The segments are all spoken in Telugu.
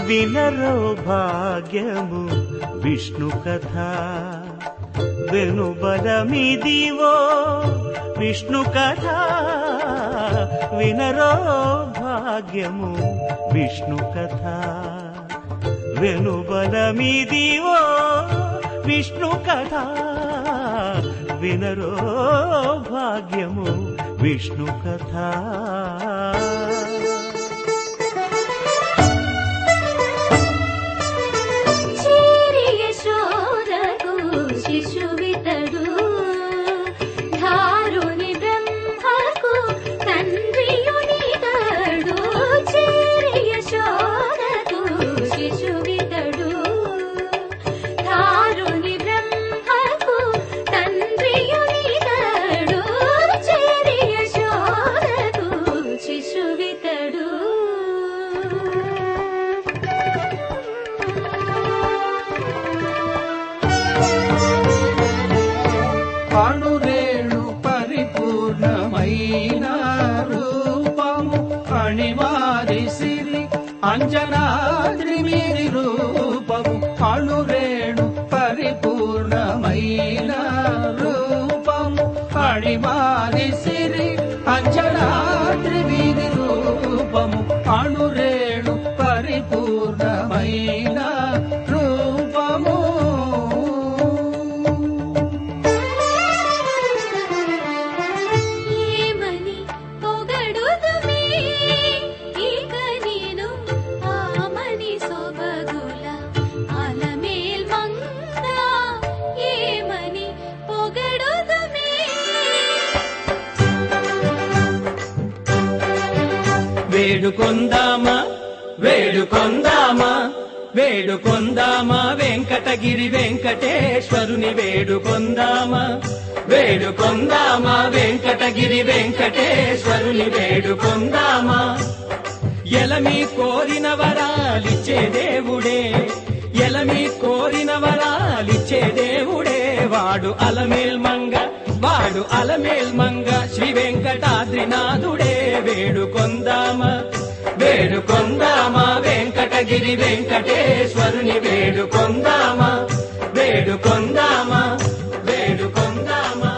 వినరో భాగ్యము విష్ణు కథ వెనుబలమిదివో విష్ణు కథ వినరో భాగ్యము విష్ణు కథ వెనుబలమిదివో విష్ణు కథ వినరో భాగ్యము విష్ణు కథ శిశువితడు ధారుని బ్రహ్మకు తండ్రియునితడు చేరి యశోదకు శిశువితడు ధారుని బ్రహ్మకు తండ్రియునితడు చేరి యశోదకు శిశువితడు అణురేణు పరిపూర్ణమైన రూపము అణిమాది సిరి అంజనాద్రి మీది రూపము అణురేణు పరిపూర్ణమైన రూపము అణిమాది సిరి అంజనాద్రి మీది రూపము అణురేణు పరిపూర్ణమైన రూపము వేడుకొందామా వేడుకొందామా వేడుకొందామా వెంకటగిరి వెంకటేశ్వరుని వేడుకొందామా వేడుకొందామా వెంకటగిరి వెంకటేశ్వరుని వేడుకొందామా ఎలమి కోరిన వరాలిచ్చే దేవుడే ఎలమి కోరిన వరాలిచ్చే దేవుడే వాడు అలమేల్ మంగ శ్రీ వెంకటాద్రినాథుడే వేడుకొందామా వేడుకొందామా వెంకటగిరి వెంకటేశ్వరుని వేడుకొందామా వేడుకొందామా వేడుకొందామా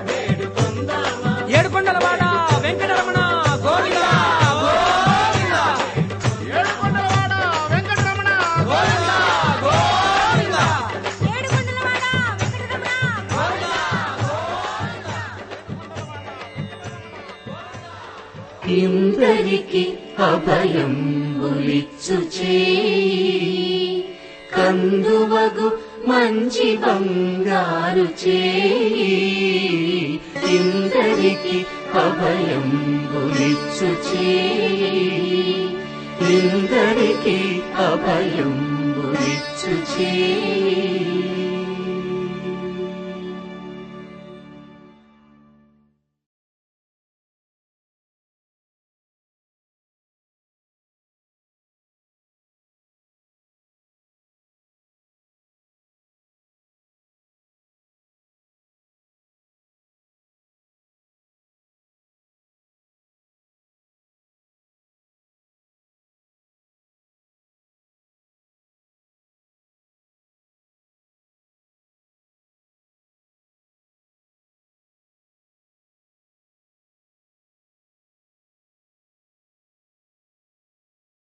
వేడుకొందామా ఏడుకొండలవాడ వెంకటరమణ గోవిందా గోవిందా ఏడుకొండలవాడ వెంకటరమణ గోవిందా గోవిందా ఏడుకొండలవాడ వెంకటరమణ గోవిందా ఇందరికి అభయంబులిచ్చు చేయి కందువగు మంచి బంగారు చేయి ఇందరికి అభయంబులిచ్చు చేయి ఇందరికి అభయంబులిచ్చు చేయి